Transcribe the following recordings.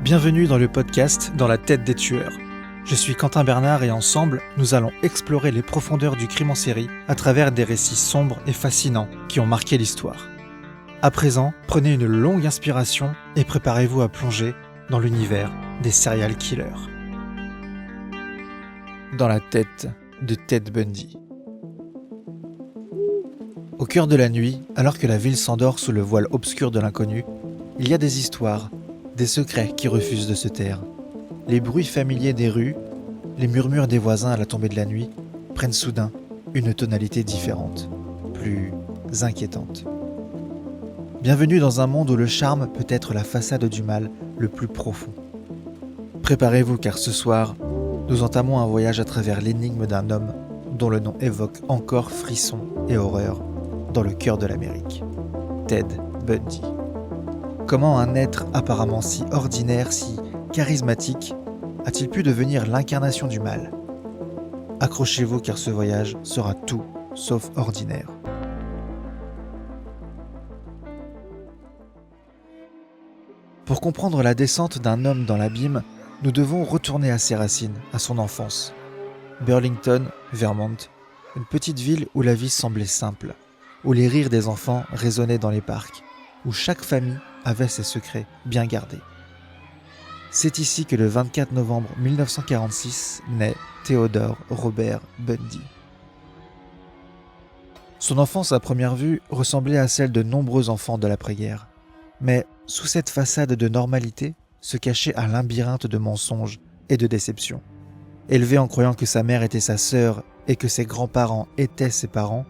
Bienvenue dans le podcast Dans la tête des tueurs. Je suis Quentin Bernard et ensemble, nous allons explorer les profondeurs du crime en série à travers des récits sombres et fascinants qui ont marqué l'histoire. À présent, prenez une longue inspiration et préparez-vous à plonger dans l'univers des serial killers. Dans la tête de Ted Bundy. Au cœur de la nuit, alors que la ville s'endort sous le voile obscur de l'inconnu, il y a des histoires, des secrets qui refusent de se taire. Les bruits familiers des rues, les murmures des voisins à la tombée de la nuit prennent soudain une tonalité différente, plus inquiétante. Bienvenue dans un monde où le charme peut être la façade du mal le plus profond. Préparez-vous car ce soir, nous entamons un voyage à travers l'énigme d'un homme dont le nom évoque encore frisson et horreur dans le cœur de l'Amérique. Ted Bundy. Comment un être apparemment si ordinaire, si charismatique, a-t-il pu devenir l'incarnation du mal ? Accrochez-vous car ce voyage sera tout sauf ordinaire. Pour comprendre la descente d'un homme dans l'abîme, nous devons retourner à ses racines, à son enfance. Burlington, Vermont, une petite ville où la vie semblait simple, où les rires des enfants résonnaient dans les parcs, où chaque famille avait ses secrets bien gardés. C'est ici que le 24 novembre 1946 naît Theodore Robert Bundy. Son enfance à première vue ressemblait à celle de nombreux enfants de l'après-guerre. Mais sous cette façade de normalité se cachait un labyrinthe de mensonges et de déceptions. Élevé en croyant que sa mère était sa sœur et que ses grands-parents étaient ses parents,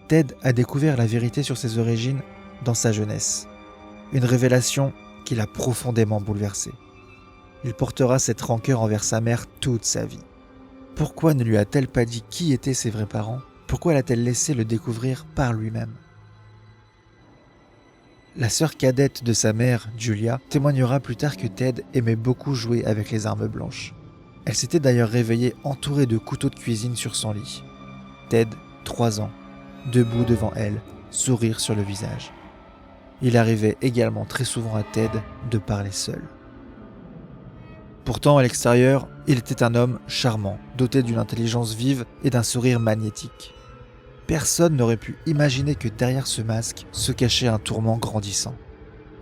Ted a découvert la vérité sur ses origines dans sa jeunesse. Une révélation qui l'a profondément bouleversé. Il portera cette rancœur envers sa mère toute sa vie. Pourquoi ne lui a-t-elle pas dit qui étaient ses vrais parents ? Pourquoi l'a-t-elle laissé le découvrir par lui-même ? La sœur cadette de sa mère, Julia, témoignera plus tard que Ted aimait beaucoup jouer avec les armes blanches. Elle s'était d'ailleurs réveillée entourée de couteaux de cuisine sur son lit. Ted, 3 ans, debout devant elle, sourire sur le visage. Il arrivait également très souvent à Ted de parler seul. Pourtant, à l'extérieur, il était un homme charmant, doté d'une intelligence vive et d'un sourire magnétique. Personne n'aurait pu imaginer que derrière ce masque se cachait un tourment grandissant,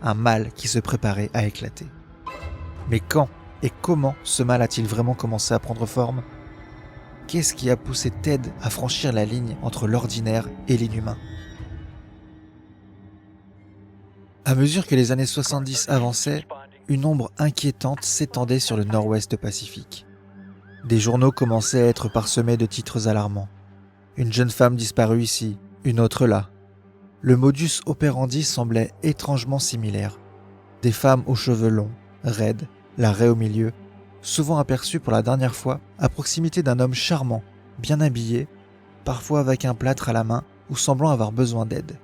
un mal qui se préparait à éclater. Mais quand et comment ce mal a-t-il vraiment commencé à prendre forme ? Qu'est-ce qui a poussé Ted à franchir la ligne entre l'ordinaire et l'inhumain ? À mesure que les années 70 avançaient, une ombre inquiétante s'étendait sur le nord-ouest pacifique. Des journaux commençaient à être parsemés de titres alarmants. Une jeune femme disparue ici, une autre là. Le modus operandi semblait étrangement similaire. Des femmes aux cheveux longs, raides, la raie au milieu, souvent aperçues pour la dernière fois à proximité d'un homme charmant, bien habillé, parfois avec un plâtre à la main ou semblant avoir besoin d'aide.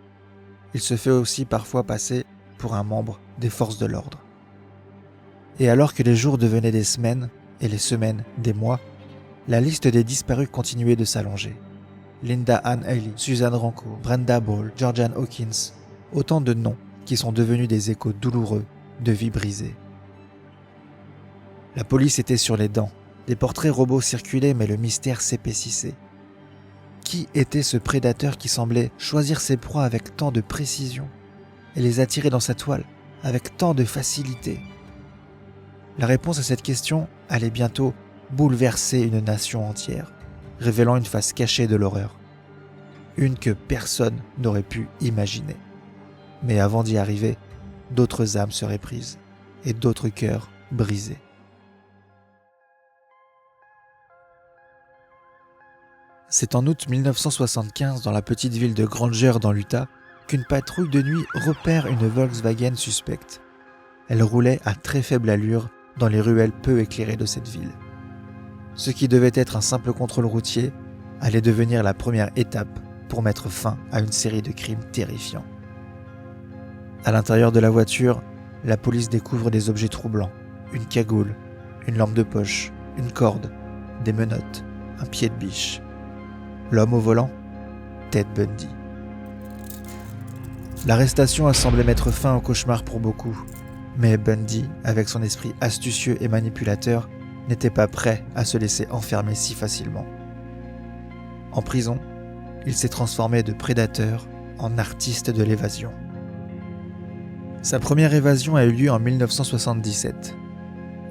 Il se fait aussi parfois passer pour un membre des forces de l'ordre. Et alors que les jours devenaient des semaines et les semaines des mois, la liste des disparus continuait de s'allonger. Linda Ann Haley, Suzanne Rancourt, Brenda Ball, Georgianne Hawkins, autant de noms qui sont devenus des échos douloureux de vies brisées. La police était sur les dents, des portraits robots circulaient mais le mystère s'épaississait. Qui était ce prédateur qui semblait choisir ses proies avec tant de précision et les attirer dans sa toile avec tant de facilité ? La réponse à cette question allait bientôt bouleverser une nation entière, révélant une face cachée de l'horreur. Une que personne n'aurait pu imaginer. Mais avant d'y arriver, d'autres âmes seraient prises et d'autres cœurs brisés. C'est en août 1975, dans la petite ville de Granger dans l'Utah, qu'une patrouille de nuit repère une Volkswagen suspecte. Elle roulait à très faible allure dans les ruelles peu éclairées de cette ville. Ce qui devait être un simple contrôle routier allait devenir la première étape pour mettre fin à une série de crimes terrifiants. À l'intérieur de la voiture, la police découvre des objets troublants, une cagoule, une lampe de poche, une corde, des menottes, un pied de biche. L'homme au volant ? Ted Bundy. L'arrestation a semblé mettre fin au cauchemar pour beaucoup. Mais Bundy, avec son esprit astucieux et manipulateur, n'était pas prêt à se laisser enfermer si facilement. En prison, il s'est transformé de prédateur en artiste de l'évasion. Sa première évasion a eu lieu en 1977.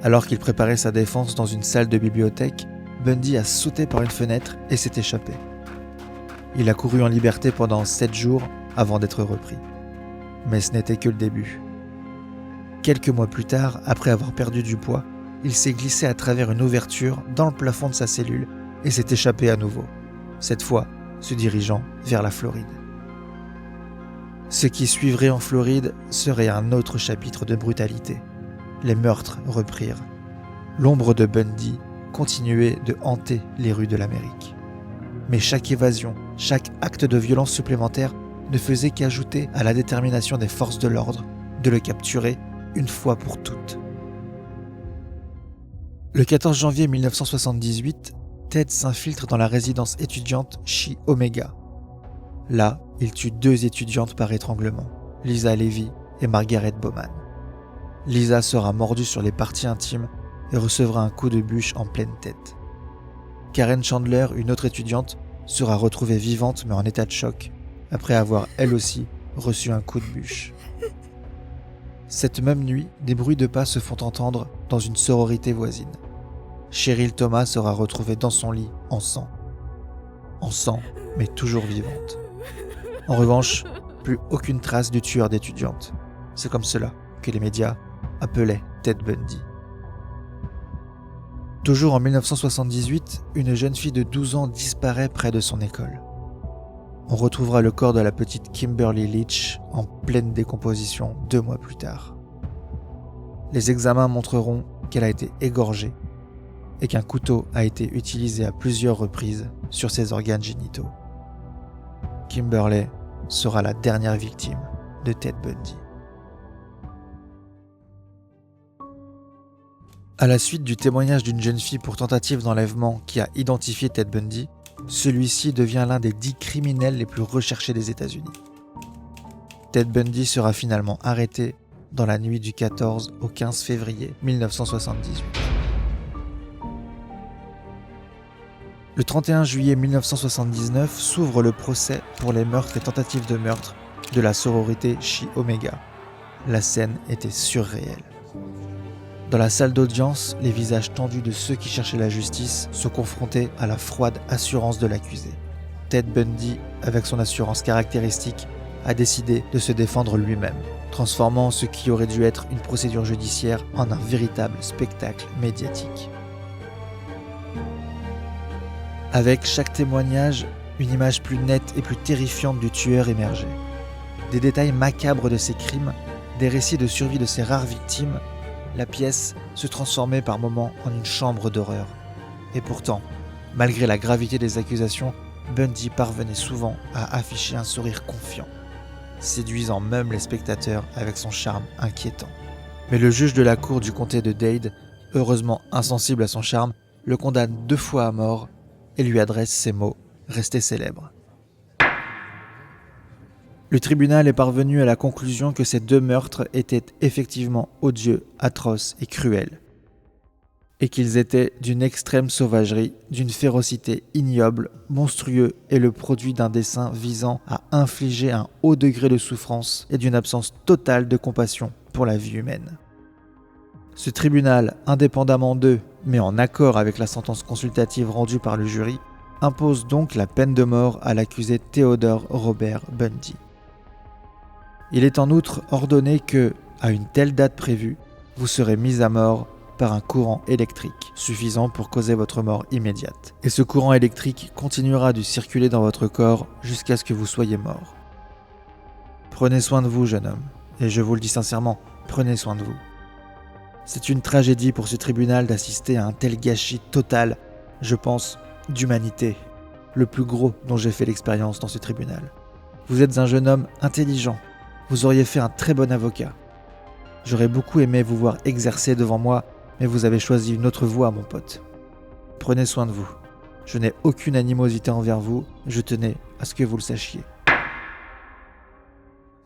Alors qu'il préparait sa défense dans une salle de bibliothèque, Bundy a sauté par une fenêtre et s'est échappé. Il a couru en liberté pendant 7 jours avant d'être repris. Mais ce n'était que le début. Quelques mois plus tard, après avoir perdu du poids, il s'est glissé à travers une ouverture dans le plafond de sa cellule et s'est échappé à nouveau, cette fois se dirigeant vers la Floride. Ce qui suivrait en Floride serait un autre chapitre de brutalité. Les meurtres reprirent. L'ombre de Bundy continuait de hanter les rues de l'Amérique. Mais chaque évasion, chaque acte de violence supplémentaire ne faisait qu'ajouter à la détermination des forces de l'ordre de le capturer une fois pour toutes. Le 14 janvier 1978, Ted s'infiltre dans la résidence étudiante Chi Omega. Là, il tue 2 étudiantes par étranglement, Lisa Levy et Margaret Bowman. Lisa sera mordue sur les parties intimes et recevra un coup de bûche en pleine tête. Karen Chandler, une autre étudiante, sera retrouvée vivante mais en état de choc, après avoir elle aussi reçu un coup de bûche. Cette même nuit, des bruits de pas se font entendre dans une sororité voisine. Cheryl Thomas sera retrouvée dans son lit, en sang. En sang, mais toujours vivante. En revanche, plus aucune trace du tueur d'étudiantes. C'est comme cela que les médias appelaient Ted Bundy. Toujours en 1978, une jeune fille de 12 ans disparaît près de son école. On retrouvera le corps de la petite Kimberly Leach en pleine décomposition 2 mois plus tard. Les examens montreront qu'elle a été égorgée et qu'un couteau a été utilisé à plusieurs reprises sur ses organes génitaux. Kimberly sera la dernière victime de Ted Bundy. À la suite du témoignage d'une jeune fille pour tentative d'enlèvement qui a identifié Ted Bundy, celui-ci devient l'un des 10 criminels les plus recherchés des États-Unis. Ted Bundy sera finalement arrêté dans la nuit du 14 au 15 février 1978. Le 31 juillet 1979 s'ouvre le procès pour les meurtres et tentatives de meurtre de la sororité Chi Omega. La scène était surréelle. Dans la salle d'audience, les visages tendus de ceux qui cherchaient la justice sont confrontés à la froide assurance de l'accusé. Ted Bundy, avec son assurance caractéristique, a décidé de se défendre lui-même, transformant ce qui aurait dû être une procédure judiciaire en un véritable spectacle médiatique. Avec chaque témoignage, une image plus nette et plus terrifiante du tueur émergeait. Des détails macabres de ses crimes, des récits de survie de ses rares victimes, la pièce se transformait par moments en une chambre d'horreur. Et pourtant, malgré la gravité des accusations, Bundy parvenait souvent à afficher un sourire confiant, séduisant même les spectateurs avec son charme inquiétant. Mais le juge de la cour du comté de Dade, heureusement insensible à son charme, le condamne 2 fois à mort et lui adresse ces mots restés célèbres. Le tribunal est parvenu à la conclusion que ces 2 meurtres étaient effectivement odieux, atroces et cruels, et qu'ils étaient d'une extrême sauvagerie, d'une férocité ignoble, monstrueux et le produit d'un dessein visant à infliger un haut degré de souffrance et d'une absence totale de compassion pour la vie humaine. Ce tribunal, indépendamment d'eux, mais en accord avec la sentence consultative rendue par le jury, impose donc la peine de mort à l'accusé Theodore Robert Bundy. Il est en outre ordonné que, à une telle date prévue, vous serez mis à mort par un courant électrique suffisant pour causer votre mort immédiate. Et ce courant électrique continuera de circuler dans votre corps jusqu'à ce que vous soyez mort. Prenez soin de vous, jeune homme, et je vous le dis sincèrement, prenez soin de vous. C'est une tragédie pour ce tribunal d'assister à un tel gâchis total, je pense, d'humanité, le plus gros dont j'ai fait l'expérience dans ce tribunal. Vous êtes un jeune homme intelligent, vous auriez fait un très bon avocat. J'aurais beaucoup aimé vous voir exercer devant moi, mais vous avez choisi une autre voie, mon pote. Prenez soin de vous. Je n'ai aucune animosité envers vous, je tenais à ce que vous le sachiez.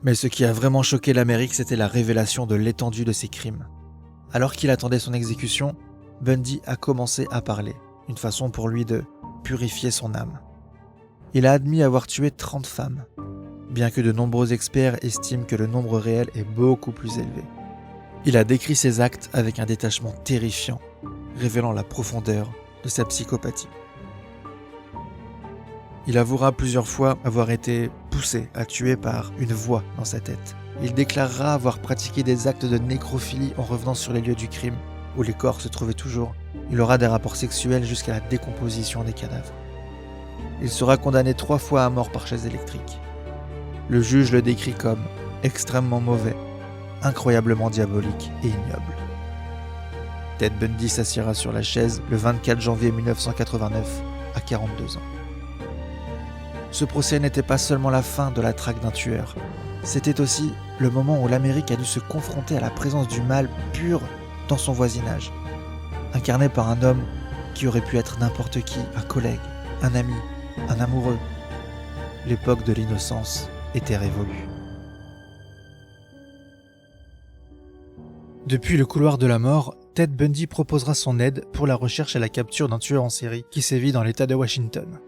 Mais ce qui a vraiment choqué l'Amérique, c'était la révélation de l'étendue de ses crimes. Alors qu'il attendait son exécution, Bundy a commencé à parler, une façon pour lui de purifier son âme. Il a admis avoir tué 30 femmes, bien que de nombreux experts estiment que le nombre réel est beaucoup plus élevé. Il a décrit ses actes avec un détachement terrifiant, révélant la profondeur de sa psychopathie. Il avouera plusieurs fois avoir été poussé à tuer par une voix dans sa tête. Il déclarera avoir pratiqué des actes de nécrophilie en revenant sur les lieux du crime, où les corps se trouvaient toujours. Il aura des rapports sexuels jusqu'à la décomposition des cadavres. Il sera condamné 3 fois à mort par chaise électrique. Le juge le décrit comme extrêmement mauvais, incroyablement diabolique et ignoble. Ted Bundy s'assiera sur la chaise le 24 janvier 1989, à 42 ans. Ce procès n'était pas seulement la fin de la traque d'un tueur, c'était aussi le moment où l'Amérique a dû se confronter à la présence du mal pur dans son voisinage, incarné par un homme qui aurait pu être n'importe qui, un collègue, un ami, un amoureux. L'époque de l'innocence était révolue. Depuis le couloir de la mort, Ted Bundy proposera son aide pour la recherche et la capture d'un tueur en série qui sévit dans l'État de Washington.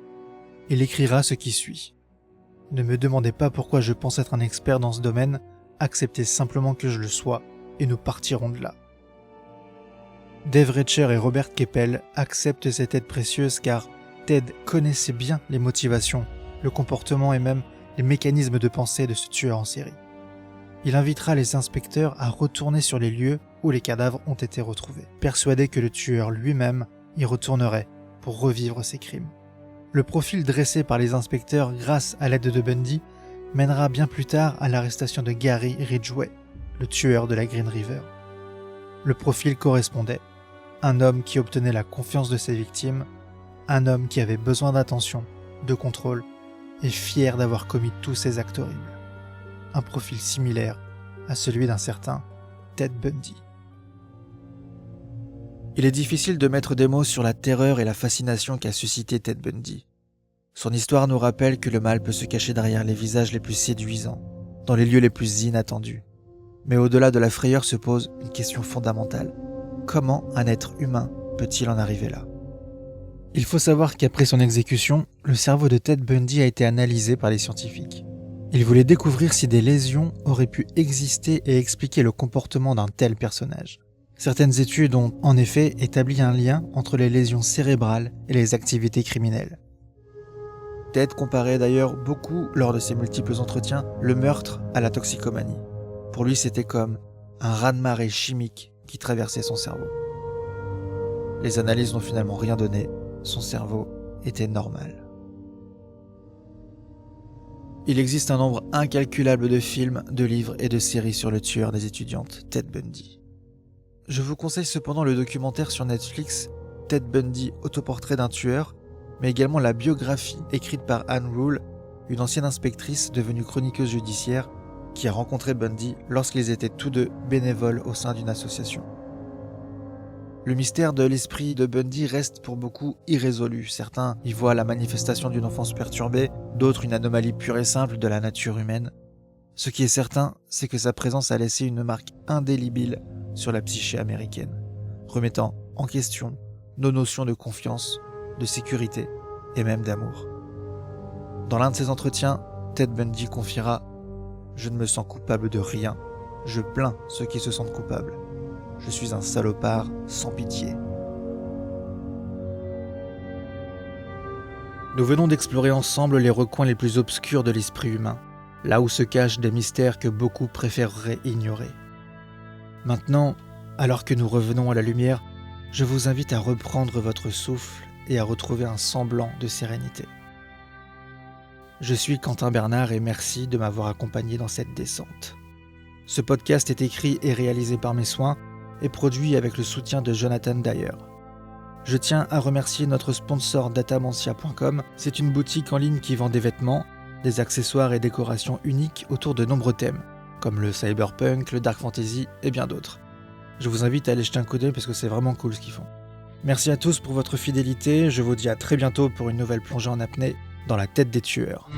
Il écrira ce qui suit. « Ne me demandez pas pourquoi je pense être un expert dans ce domaine, acceptez simplement que je le sois, et nous partirons de là. » Dave Recher et Robert Keppel acceptent cette aide précieuse car Ted connaissait bien les motivations, le comportement et même les mécanismes de pensée de ce tueur en série. Il invitera les inspecteurs à retourner sur les lieux où les cadavres ont été retrouvés, persuadé que le tueur lui-même y retournerait pour revivre ses crimes. Le profil dressé par les inspecteurs grâce à l'aide de Bundy mènera bien plus tard à l'arrestation de Gary Ridgway, le tueur de la Green River. Le profil correspondait. Un homme qui obtenait la confiance de ses victimes, un homme qui avait besoin d'attention, de contrôle, et fier d'avoir commis tous ces actes horribles. Un profil similaire à celui d'un certain Ted Bundy. Il est difficile de mettre des mots sur la terreur et la fascination qu'a suscité Ted Bundy. Son histoire nous rappelle que le mal peut se cacher derrière les visages les plus séduisants, dans les lieux les plus inattendus. Mais au-delà de la frayeur se pose une question fondamentale. Comment un être humain peut-il en arriver là ? Il faut savoir qu'après son exécution, le cerveau de Ted Bundy a été analysé par les scientifiques. Ils voulaient découvrir si des lésions auraient pu exister et expliquer le comportement d'un tel personnage. Certaines études ont en effet établi un lien entre les lésions cérébrales et les activités criminelles. Ted comparait d'ailleurs beaucoup, lors de ses multiples entretiens, le meurtre à la toxicomanie. Pour lui, c'était comme un raz-de-marée chimique qui traversait son cerveau. Les analyses n'ont finalement rien donné, son cerveau était normal. Il existe un nombre incalculable de films, de livres et de séries sur le tueur des étudiantes, Ted Bundy. Je vous conseille cependant le documentaire sur Netflix, Ted Bundy, autoportrait d'un tueur, mais également la biographie écrite par Anne Rule, une ancienne inspectrice devenue chroniqueuse judiciaire, qui a rencontré Bundy lorsqu'ils étaient tous deux bénévoles au sein d'une association. Le mystère de l'esprit de Bundy reste pour beaucoup irrésolu. Certains y voient la manifestation d'une enfance perturbée, d'autres une anomalie pure et simple de la nature humaine. Ce qui est certain, c'est que sa présence a laissé une marque indélébile sur la psyché américaine, remettant en question nos notions de confiance, de sécurité et même d'amour. Dans l'un de ses entretiens, Ted Bundy confiera « Je ne me sens coupable de rien, je plains ceux qui se sentent coupables. Je suis un salopard sans pitié. » Nous venons d'explorer ensemble les recoins les plus obscurs de l'esprit humain, là où se cachent des mystères que beaucoup préféreraient ignorer. Maintenant, alors que nous revenons à la lumière, je vous invite à reprendre votre souffle et à retrouver un semblant de sérénité. Je suis Quentin Bernard et merci de m'avoir accompagné dans cette descente. Ce podcast est écrit et réalisé par mes soins et produit avec le soutien de Jonathan Dyer. Je tiens à remercier notre sponsor Datamantia.com. C'est une boutique en ligne qui vend des vêtements, des accessoires et décorations uniques autour de nombreux thèmes, comme le cyberpunk, le dark fantasy et bien d'autres. Je vous invite à aller jeter un coup d'œil parce que c'est vraiment cool ce qu'ils font. Merci à tous pour votre fidélité, je vous dis à très bientôt pour une nouvelle plongée en apnée dans la tête des tueurs.